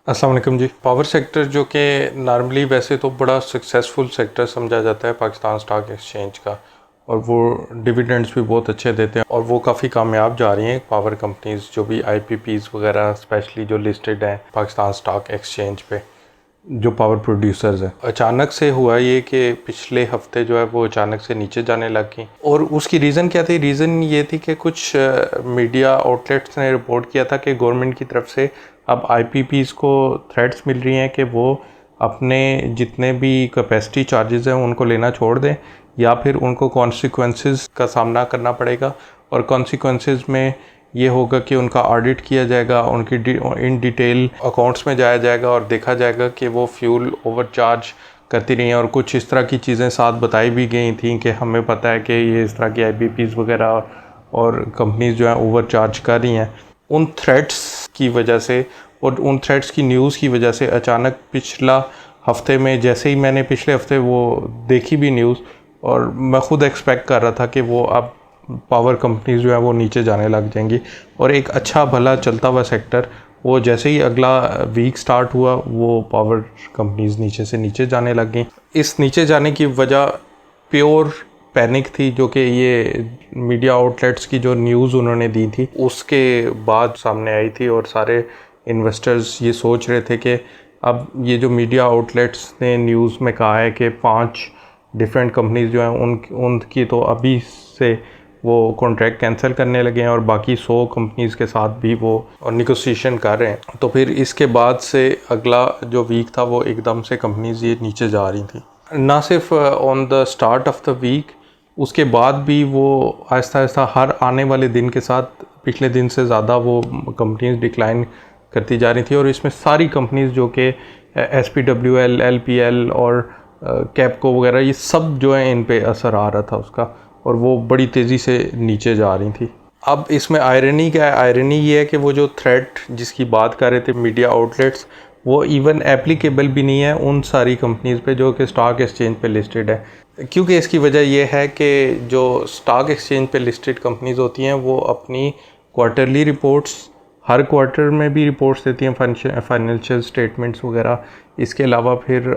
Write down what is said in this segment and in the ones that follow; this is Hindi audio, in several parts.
अस्सलाम वालेकुम जी। पावर सेक्टर जो कि नॉर्मली वैसे तो बड़ा सक्सेसफुल सेक्टर समझा जाता है पाकिस्तान स्टॉक एक्सचेंज का, और वो डिविडेंड्स भी बहुत अच्छे देते हैं और वो काफ़ी कामयाब जा रही हैं पावर कंपनीज जो भी आईपीपीज वगैरह स्पेशली जो लिस्टेड हैं पाकिस्तान स्टॉक एक्सचेंज पे, जो पावर प्रोड्यूसर्स हैं। अचानक से हुआ ये कि पिछले हफ्ते जो है वो अचानक से नीचे जाने लग गई, और उसकी रीज़न क्या थी? रीज़न ये थी कि कुछ मीडिया आउटलेट्स ने रिपोर्ट किया था कि गवर्नमेंट की तरफ से अब आईपीपीज को थ्रेट्स मिल रही हैं कि वो अपने जितने भी कैपेसिटी चार्जेस हैं उनको लेना छोड़ दें, या फिर उनको कॉन्सिक्वेंसेस का सामना करना पड़ेगा। और कॉन्सिक्वेंसेस में ये होगा कि उनका ऑडिट किया जाएगा, उनकी इन डिटेल अकाउंट्स में जाया जाएगा और देखा जाएगा कि वो फ्यूल ओवरचार्ज करती रही हैं। और कुछ इस तरह की चीज़ें साथ बताई भी गई थी कि हमें पता है कि ये इस तरह की आईपीपीज वगैरह और कंपनीज जो हैं ओवरचार्ज कर रही हैं। उन थ्रेट्स की वजह से और उन थ्रेट्स की न्यूज़ की वजह से अचानक पिछला हफ्ते में, जैसे ही मैंने पिछले हफ्ते वो देखी भी न्यूज़, और मैं ख़ुद एक्सपेक्ट कर रहा था कि वो अब पावर कंपनीज जो है वो नीचे जाने लग जाएंगी, और एक अच्छा भला चलता हुआ सेक्टर वो जैसे ही अगला वीक स्टार्ट हुआ वो पावर कंपनीज नीचे से नीचे जाने लग गई। इस नीचे जाने की वजह प्योर पैनिक थी, जो कि ये मीडिया आउटलेट्स की जो न्यूज़ उन्होंने दी थी उसके बाद सामने आई थी। और सारे इन्वेस्टर्स ये सोच रहे थे कि अब ये जो मीडिया आउटलेट्स ने न्यूज़ में कहा है कि 5 डिफरेंट कंपनीज जो हैं उनकी तो अभी से वो कॉन्ट्रैक्ट कैंसिल करने लगे हैं, और बाकी 100 कंपनीज़ के साथ भी वो निगोशिएशन कर रहे हैं। तो फिर इसके बाद से अगला जो वीक था वो एकदम से कंपनीज़ ये नीचे जा रही थी। ना सिर्फ on the start of the week, उसके बाद भी वो आहिस्ता आहिस्ता हर आने वाले दिन के साथ पिछले दिन से ज़्यादा वो कंपनीज डिक्लाइन करती जा रही थी। और इसमें सारी कंपनीज जो कि SPWL, LPL और कैपको वगैरह, ये सब जो है इन पे असर आ रहा था उसका, और वो बड़ी तेज़ी से नीचे जा रही थी। अब इसमें आयरनी क्या है? आयरनी ये है कि वो जो थ्रेट जिसकी बात कर रहे थे मीडिया आउटलेट्स, वो इवन एप्लीकेबल भी नहीं है उन सारी कंपनीज़ पे जो कि स्टॉक एक्सचेंज पे लिस्टेड है। क्योंकि इसकी वजह यह है कि जो स्टॉक एक्सचेंज पे लिस्टेड कंपनीज़ होती हैं वो अपनी क्वार्टरली रिपोर्ट्स, हर क्वार्टर में भी रिपोर्ट्स देती हैं, फाइनेंशियल स्टेटमेंट्स वगैरह। इसके अलावा फिर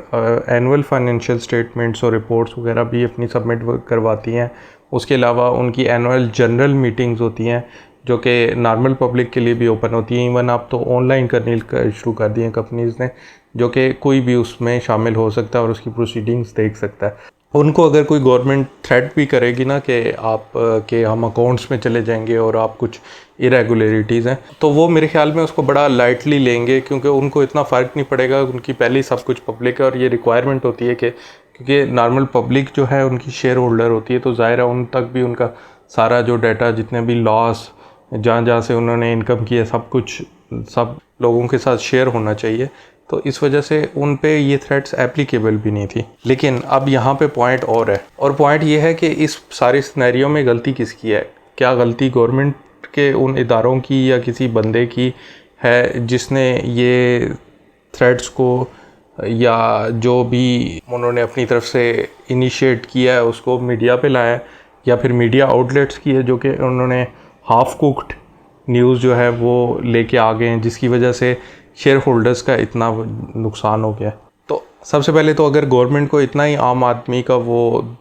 एनुअल फाइनेंशियल स्टेटमेंट्स और रिपोर्ट्स वगैरह भी अपनी सबमिट करवाती हैं। उसके अलावा उनकी एनुअल जनरल मीटिंग्स होती हैं जो कि नॉर्मल पब्लिक के लिए भी ओपन होती हैं। इवन आप तो ऑनलाइन करने शुरू कर दिए हैं कंपनीज़ ने, जो कि कोई भी उसमें शामिल हो सकता है और उसकी प्रोसीडिंग्स देख सकता है। उनको अगर कोई गवर्नमेंट थ्रेट भी करेगी ना कि आप के हम अकाउंट्स में चले जाएंगे और आप कुछ इरेगुलरिटीज़ हैं, तो वो मेरे ख्याल में उसको बड़ा लाइटली लेंगे, क्योंकि उनको इतना फ़र्क नहीं पड़ेगा। उनकी पहले ही सब कुछ पब्लिक है, और ये रिक्वायरमेंट होती है कि क्योंकि नॉर्मल पब्लिक जो है उनकी शेयर होल्डर होती है, तो ज़ाहिर है उन तक भी उनका सारा जो डाटा, जितने भी लॉस, जहाँ जहाँ से उन्होंने इनकम की है, सब कुछ सब लोगों के साथ शेयर होना चाहिए। तो इस वजह से उन पे ये थ्रेट्स एप्लीकेबल भी नहीं थी। लेकिन अब यहाँ पे पॉइंट और है, और पॉइंट ये है कि इस सारे सिनेरियो में गलती किसकी है? क्या गलती गवर्नमेंट के उन इदारों की या किसी बंदे की है जिसने ये थ्रेट्स को, या जो भी उन्होंने अपनी तरफ से इनिशिएट किया है उसको मीडिया पे लाया है, या फिर मीडिया आउटलेट्स की है जो कि उन्होंने हाफ कुक्ड न्यूज़ जो है वो लेके आ गए हैं, जिसकी वजह से शेयर होल्डर्स का इतना नुकसान हो गया। तो सबसे पहले तो अगर गवर्नमेंट को इतना ही आम आदमी का वो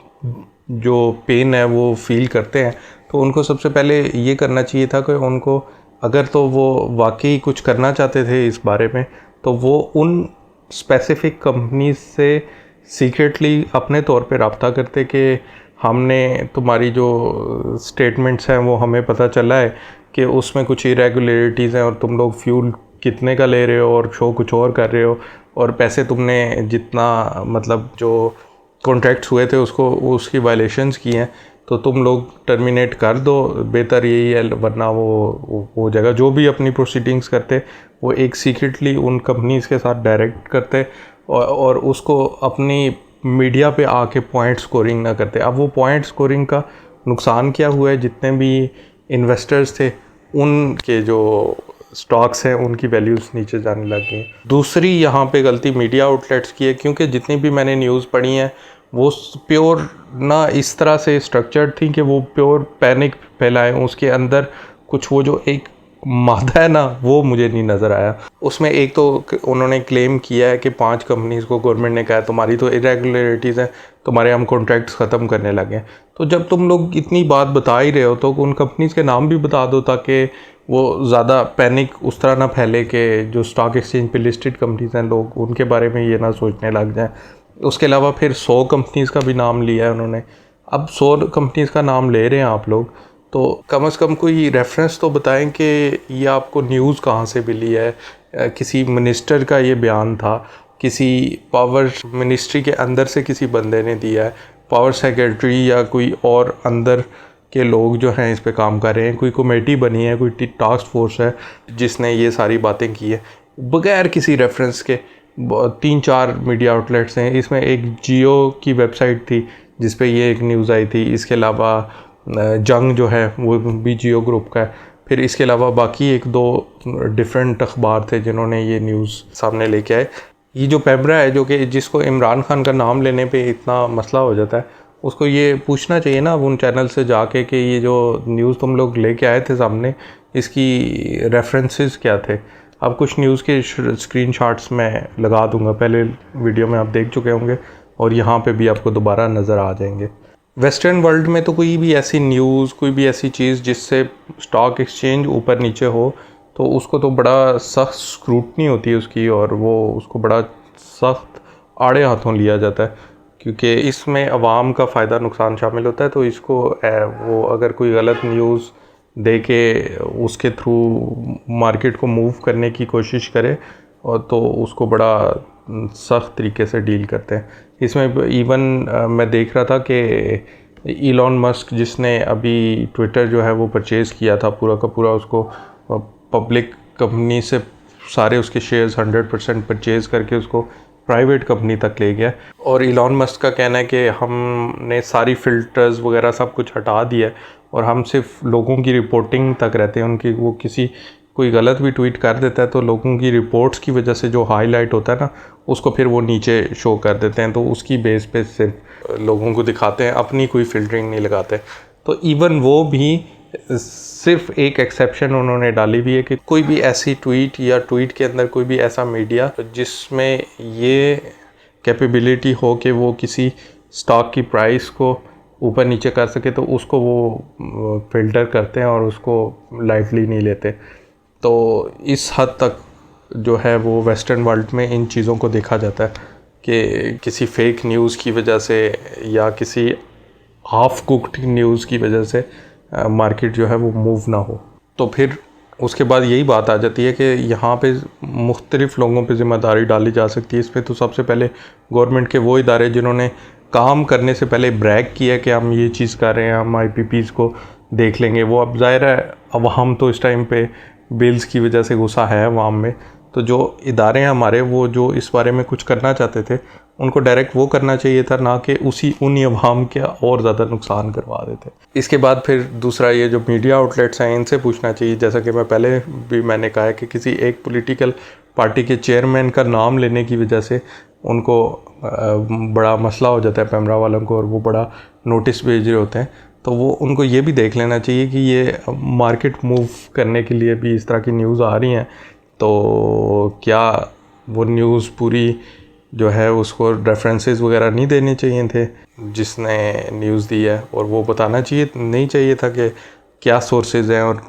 जो पेन है वो फील करते हैं, तो उनको सबसे पहले ये करना चाहिए था कि उनको, अगर तो वो वाकई कुछ करना चाहते थे इस बारे में, तो वो उन स्पेसिफिक कंपनीज से सीक्रेटली अपने तौर पे रब्ता करते कि हमने तुम्हारी जो स्टेटमेंट्स हैं वो हमें पता चला है कि उसमें कुछ इरेगुलरिटीज़ हैं, और तुम लोग फ्यूल कितने का ले रहे हो और शो कुछ और कर रहे हो, और पैसे तुमने जितना मतलब जो कॉन्ट्रैक्ट्स हुए थे उसको उसकी वायलेशंस की हैं, तो तुम लोग टर्मिनेट कर दो, बेहतर यही है। वरना वो जगह जो भी अपनी प्रोसीडिंग्स करते वो एक सीक्रेटली उन कंपनीज़ के साथ डायरेक्ट करते, और उसको अपनी मीडिया पे आके पॉइंट स्कोरिंग ना करते। अब वो पॉइंट स्कोरिंग का नुकसान क्या हुआ है? जितने भी इन्वेस्टर्स थे उनके जो स्टॉक्स हैं उनकी वैल्यूज़ नीचे जाने लग गई। दूसरी यहाँ पे गलती मीडिया आउटलेट्स की है, क्योंकि जितनी भी मैंने न्यूज़ पढ़ी हैं वो प्योर ना इस तरह से स्ट्रक्चर्ड थी कि वो प्योर पैनिक फैलाएं। उसके अंदर कुछ वो जो एक मादा है ना, वो मुझे नहीं नज़र आया उसमें। एक तो उन्होंने क्लेम किया है कि 5 कंपनीज़ को गवर्नमेंट ने कहा है तुम्हारी तो इरेगुलरिटीज़ हैं, तुम्हारे हम कॉन्ट्रैक्ट्स ख़त्म करने लगे। तो जब तुम लोग इतनी बात बता ही रहे हो तो उन कंपनीज़ के नाम भी बता दो, ताकि वो ज़्यादा पैनिक उस तरह ना फैले कि जो स्टॉक एक्सचेंज पे लिस्टेड कंपनीज़ हैं लोग उनके बारे में ये ना सोचने लग जाएं। उसके अलावा फिर 100 कंपनीज़ का भी नाम लिया है उन्होंने। अब 100 कंपनीज़ का नाम ले रहे हैं आप लोग, तो कम से कम कोई रेफरेंस तो बताएं कि ये आपको न्यूज़ कहाँ से मिली है। किसी मिनिस्टर का ये बयान था, किसी पावर मिनिस्ट्री के अंदर से किसी बंदे ने दिया है, पावर सेक्रेटरी या कोई और अंदर के लोग जो हैं इस पे काम कर रहे हैं, कोई कमेटी बनी है, कोई टास्क फोर्स है जिसने ये सारी बातें की है, बगैर किसी रेफरेंस के 3-4 मीडिया आउटलेट्स हैं। इसमें एक जियो की वेबसाइट थी जिस पे ये एक न्यूज़ आई थी, इसके अलावा जंग जो है वो भी जियो ग्रुप का है, फिर इसके अलावा बाकी 1-2 डिफरेंट अखबार थे जिन्होंने ये न्यूज़ सामने लेके आए। ये जो पैमरा है जो कि जिसको इमरान खान का नाम लेने पे इतना मसला हो जाता है, उसको ये पूछना चाहिए ना उन चैनल से जाके कि ये जो न्यूज़ तुम लोग लेके आए थे सामने, इसकी रेफरेंसेस क्या थे। अब कुछ न्यूज़ के स्क्रीनशॉट्स मैं लगा दूंगा, पहले वीडियो में आप देख चुके होंगे और यहाँ पे भी आपको दोबारा नज़र आ जाएंगे। वेस्टर्न वर्ल्ड में तो कोई भी ऐसी न्यूज़, कोई भी ऐसी चीज़ जिससे स्टॉक एक्सचेंज ऊपर नीचे हो तो उसको तो बड़ा सख्त स्क्रूटनी होती है उसकी, और वो उसको बड़ा सख्त आड़े हाथों लिया जाता है, क्योंकि इसमें अवाम का फ़ायदा नुकसान शामिल होता है। तो इसको वो अगर कोई गलत न्यूज़ दे के उसके थ्रू मार्केट को मूव करने की कोशिश करे और तो उसको बड़ा सख्त तरीके से डील करते हैं। इसमें इवन मैं देख रहा था कि इलॉन मस्क जिसने अभी ट्विटर जो है वो परचेज़ किया था पूरा का पूरा, उसको पब्लिक कंपनी से सारे उसके शेयर्स 100% परचेज़ करके उसको प्राइवेट कंपनी तक ले गया। और इलॉन मस्क का कहना है कि हमने सारी फ़िल्टर्स वगैरह सब कुछ हटा दिया है और हम सिर्फ लोगों की रिपोर्टिंग तक रहते हैं उनकी। वो किसी कोई गलत भी ट्वीट कर देता है तो लोगों की रिपोर्ट्स की वजह से जो हाईलाइट होता है ना, उसको फिर वो नीचे शो कर देते हैं, तो उसकी बेस पे सिर्फ लोगों को दिखाते हैं, अपनी कोई फ़िल्टरिंग नहीं लगाते। तो इवन वो भी सिर्फ एक एक्सेप्शन उन्होंने डाली हुई है कि कोई भी ऐसी ट्वीट या ट्वीट के अंदर कोई भी ऐसा मीडिया जिसमें ये कैपेबिलिटी हो कि वो किसी स्टॉक की प्राइस को ऊपर नीचे कर सके, तो उसको वो फ़िल्टर करते हैं और उसको लाइटली नहीं लेते। तो इस हद तक जो है वो वेस्टर्न वर्ल्ड में इन चीज़ों को देखा जाता है कि किसी फेक न्यूज़ की वजह से या किसी हाफ कुक्ड न्यूज़ की वजह से मार्केट जो है वो मूव ना हो। तो फिर उसके बाद यही बात आ जाती है कि यहाँ पे मुख्तलिफ़ लोगों पे ज़िम्मेदारी डाली जा सकती है। इसमें तो सबसे पहले गवर्नमेंट के वो इदारे जिन्होंने काम करने से पहले ब्रैग किया कि हम ये चीज़ कर रहे हैं, हम IPPs को देख लेंगे। वो अब ज़ाहिर है अवाम तो इस टाइम पे बिल्स की वजह से गुस्सा है अवाम में, तो जो इदारे हैं हमारे वो जो इस बारे में कुछ करना चाहते थे उनको डायरेक्ट वो करना चाहिए था, ना कि उन्हीं अवाम के और ज़्यादा नुकसान करवा देते। इसके बाद फिर दूसरा ये जो मीडिया आउटलेट्स हैं इनसे पूछना चाहिए, जैसा कि मैं पहले भी मैंने कहा है कि किसी एक पॉलिटिकल पार्टी के चेयरमैन का नाम लेने की वजह से उनको बड़ा मसला हो जाता है पैमरा वालों को, और वो बड़ा नोटिस भेज रहे होते हैं। तो वो उनको ये भी देख लेना चाहिए कि ये मार्केट मूव करने के लिए भी इस तरह की न्यूज़ आ रही हैं, तो क्या वो न्यूज़ पूरी जो है उसको रेफरेंसेस वगैरह नहीं देने चाहिए थे जिसने न्यूज़ दी है, और वो बताना नहीं चाहिए था कि क्या सोर्सेज हैं और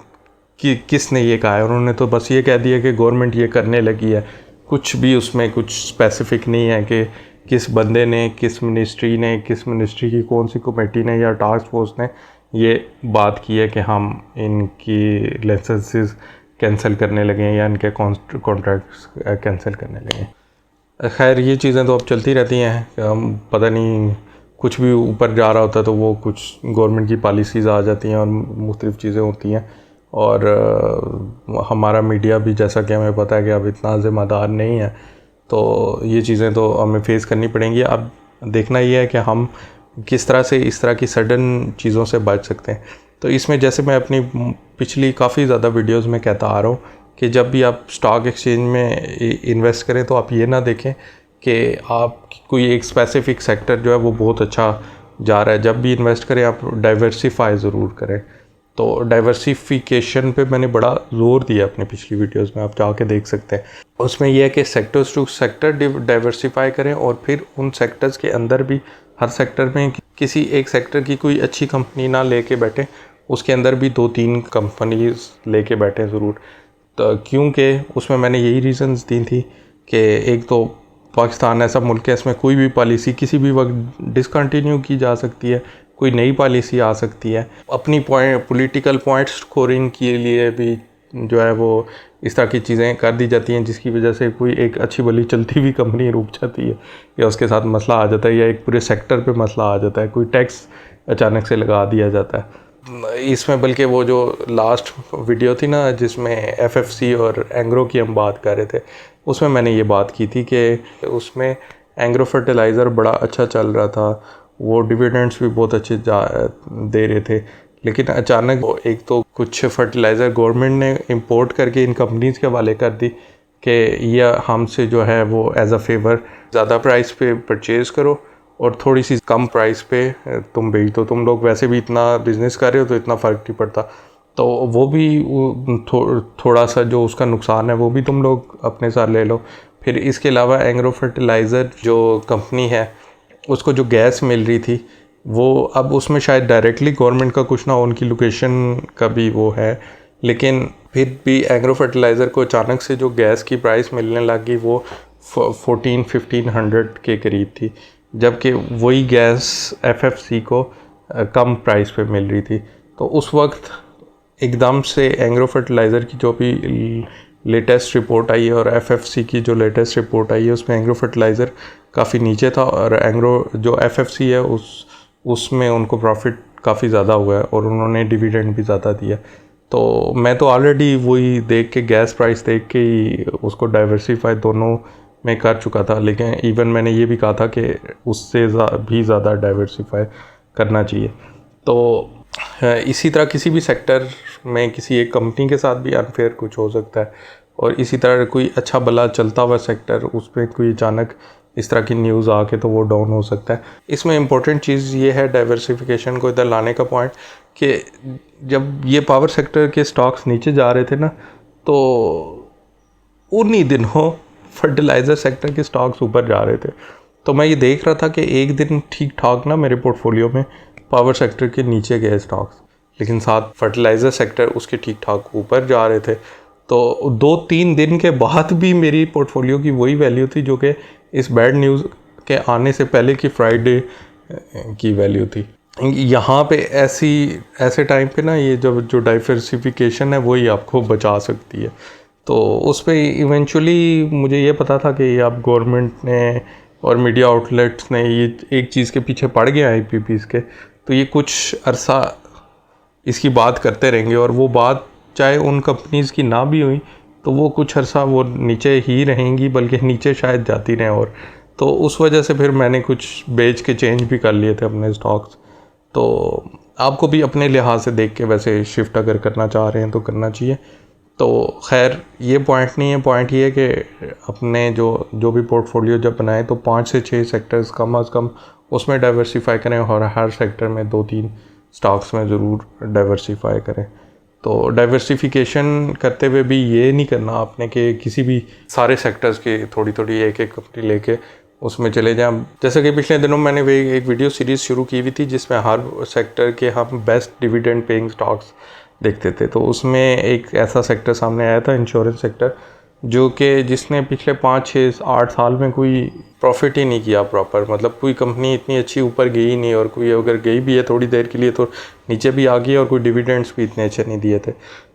किसने ये कहा है। उन्होंने तो बस ये कह दिया कि गवर्नमेंट ये करने लगी है, कुछ भी उसमें कुछ स्पेसिफिक नहीं है कि किस बंदे ने, किस मिनिस्ट्री की कौन सी कमेटी ने या टास्क फोर्स ने ये बात की है कि हम इनकी लाइसेंसेस कैंसिल करने लगे हैं या इनके कॉन्ट्रैक्ट्स कैंसिल करने लगे हैं। खैर ये चीज़ें तो अब चलती रहती हैं, हम पता नहीं कुछ भी ऊपर जा रहा होता है तो वो कुछ गवर्नमेंट की पॉलिसीज़ आ जाती हैं और मुख्तलिफ़ चीज़ें होती हैं। और हमारा मीडिया भी जैसा कि हमें पता है कि अब इतना ज़िम्मेदार नहीं है, तो ये चीज़ें तो हमें फेस करनी पड़ेंगी। अब देखना ये है कि हम किस तरह से इस तरह की सडन चीज़ों से बच सकते हैं। तो इसमें जैसे मैं अपनी पिछली काफ़ी ज़्यादा वीडियोज़ में कहता आ रहा हूँ कि जब भी आप स्टॉक एक्सचेंज में इन्वेस्ट करें तो आप ये ना देखें कि आप कोई एक स्पेसिफिक सेक्टर जो है वो बहुत अच्छा जा रहा है। जब भी इन्वेस्ट करें आप डाइवर्सिफाई ज़रूर करें। तो डाइवर्सिफिकेशन पे मैंने बड़ा ज़ोर दिया अपनी पिछली वीडियोस में, आप जाके देख सकते हैं। उसमें यह है कि सेक्टर्स टू सेक्टर डाइवर्सिफाई करें और फिर उन सेक्टर्स के अंदर भी हर सेक्टर में किसी एक सेक्टर की कोई अच्छी कंपनी ना लेके बैठें, उसके अंदर भी 2-3 कंपनीज लेके बैठें ज़रूर। तो क्योंकि उसमें मैंने यही रीज़न्स दी थी कि एक तो पाकिस्तान ऐसा मुल्क है, इसमें कोई भी पॉलिसी किसी भी वक्त डिसकंटिन्यू की जा सकती है, कोई नई पॉलिसी आ सकती है। अपनी पॉलिटिकल पॉइंट स्कोरिंग के लिए भी जो है वो इस तरह की चीज़ें कर दी जाती हैं, जिसकी वजह से कोई एक अच्छी भली चलती हुई कंपनी रुक जाती है या उसके साथ मसला आ जाता है या एक पूरे सेक्टर पे मसला आ जाता है, कोई टैक्स अचानक से लगा दिया जाता है। इसमें बल्कि वो जो लास्ट वीडियो थी ना जिसमें एफएफसी और एंग्रो की हम बात कर रहे थे, उसमें मैंने ये बात की थी कि उसमें एंग्रो फर्टिलाइज़र बड़ा अच्छा चल रहा था, वो डिविडेंड्स भी बहुत अच्छे दे रहे थे। लेकिन अचानक एक तो कुछ फर्टिलाइज़र गवर्नमेंट ने इंपोर्ट करके इन कंपनीज़ के हवाले कर दी कि ये हमसे जो है वो एज अ फेवर ज़्यादा प्राइस पे परचेज़ करो और थोड़ी सी कम प्राइस पे तुम बेच दो, तुम लोग वैसे भी इतना बिज़नेस कर रहे हो तो इतना फ़र्क नहीं पड़ता। तो वो भी थोड़ा सा जो उसका नुकसान है वो भी तुम लोग अपने साथ ले लो। फिर इसके अलावा एंग्रो फर्टिलाइज़र जो कंपनी है उसको जो गैस मिल रही थी वो अब उसमें शायद डायरेक्टली गवर्नमेंट का कुछ ना हो, उनकी लोकेशन का भी वो है, लेकिन फिर भी एग्रो फर्टिलाइज़र को अचानक से जो गैस की प्राइस मिलने लगी वो 1400-1500 के करीब थी, जबकि वही गैस एफएफसी को कम प्राइस पे मिल रही थी। तो उस वक्त एकदम से एग्रो फर्टिलाइज़र की जो भी लेटेस्ट रिपोर्ट आई है और एफएफसी की जो लेटेस्ट रिपोर्ट आई है उसमें एग्रो फर्टिलाइज़र काफ़ी नीचे था और एग्रो जो एफएफसी है उसमें उनको प्रॉफिट काफ़ी ज़्यादा हुआ है और उन्होंने डिविडेंड भी ज़्यादा दिया। तो मैं तो ऑलरेडी वही देख के गैस प्राइस देख के ही उसको डाइवर्सिफाई दोनों में कर चुका था, लेकिन इवन मैंने ये भी कहा था कि उससे भी ज़्यादा डाइवर्सिफाई करना चाहिए। तो इसी तरह किसी भी सेक्टर में किसी एक कंपनी के साथ भी अनफेयर कुछ हो सकता है और इसी तरह कोई अच्छा भला चलता हुआ सेक्टर उसमें कोई अचानक इस तरह की न्यूज़ आके तो वो डाउन हो सकता है। इसमें इम्पोर्टेंट चीज़ ये है डाइवर्सिफिकेशन को इधर लाने का पॉइंट कि जब ये पावर सेक्टर के स्टॉक्स नीचे जा रहे थे ना, तो उन्हीं दिनों फर्टिलाइज़र सेक्टर के स्टॉक्स ऊपर जा रहे थे। तो मैं ये देख रहा था कि एक दिन ठीक ठाक ना मेरे पोर्टफोलियो में पावर सेक्टर के नीचे गए स्टॉक्स, लेकिन साथ फर्टिलाइज़र सेक्टर उसके ठीक ठाक ऊपर जा रहे थे। तो 2-3 दिन के बाद भी मेरी पोर्टफोलियो की वही वैल्यू थी जो कि इस बैड न्यूज़ के आने से पहले की फ्राइडे की वैल्यू थी। यहाँ पे ऐसे टाइम पे ना ये जो डाइवर्सिफिकेशन है वही आपको बचा सकती है। तो उस पर इवेंचुअली मुझे ये पता था कि ये अब गवर्नमेंट ने और मीडिया आउटलेट्स ने ये एक चीज़ के पीछे पड़ गया IPPs के, तो ये कुछ अरसा इसकी बात करते रहेंगे और वो बात चाहे उन कंपनीज़ की ना भी हुई तो वो कुछ अरसा वो नीचे ही रहेंगी, बल्कि नीचे शायद जाती रहें। और तो उस वजह से फिर मैंने कुछ बेच के चेंज भी कर लिए थे अपने स्टॉक्स। तो आपको भी अपने लिहाज से देख के वैसे शिफ्ट अगर करना चाह रहे हैं तो करना चाहिए। तो खैर ये पॉइंट नहीं है, पॉइंट ये है कि अपने जो भी पोर्टफोलियो जब बनाए तो 5 से 6 सेक्टर्स कम अज़ कम उसमें डाइवर्सिफाई करें और हर सेक्टर में 2-3 स्टॉक्स में ज़रूर डाइवर्सिफाई करें। तो डाइवर्सिफिकेशन करते हुए भी ये नहीं करना आपने कि किसी भी सारे सेक्टर्स की थोड़ी थोड़ी एक कंपनी लेके उसमें चले जाएं। जैसे कि पिछले दिनों मैंने एक वीडियो सीरीज़ शुरू की हुई थी जिसमें हर सेक्टर के हम बेस्ट डिविडेंड पेइंग स्टॉक्स देखते थे। तो उसमें एक ऐसा सेक्टर सामने आया था इंश्योरेंस सेक्टर, जो कि जिसने पिछले 5-6-8 साल में कोई प्रॉफिट ही नहीं किया प्रॉपर, मतलब कोई कंपनी इतनी अच्छी ऊपर गई नहीं और कोई अगर गई भी है थोड़ी देर के लिए तो नीचे भी आ गई और कोई डिविडेंड्स भी इतने अच्छे नहीं दिए थे।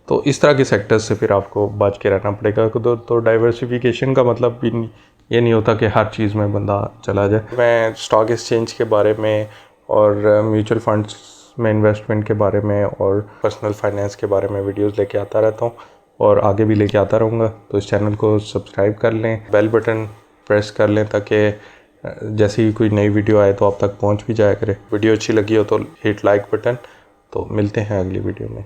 तो इस तरह के सेक्टर्स से फिर आपको बच के रहना पड़ेगा। तो डाइवर्सिफिकेशन का मतलब भी ये नहीं होता कि हर चीज़ में बंदा चला जाए। मैं स्टॉक एक्सचेंज के बारे में और म्यूचुअल फंड्स में इन्वेस्टमेंट के बारे में और पर्सनल फाइनेंस के बारे में वीडियोस लेके आता रहता हूँ और आगे भी लेके आता रहूँगा। तो इस चैनल को सब्सक्राइब कर लें, बेल बटन प्रेस कर लें ताकि जैसे ही कोई नई वीडियो आए तो आप तक पहुँच भी जाया करे। वीडियो अच्छी लगी हो तो हिट लाइक बटन। तो मिलते हैं अगली वीडियो में।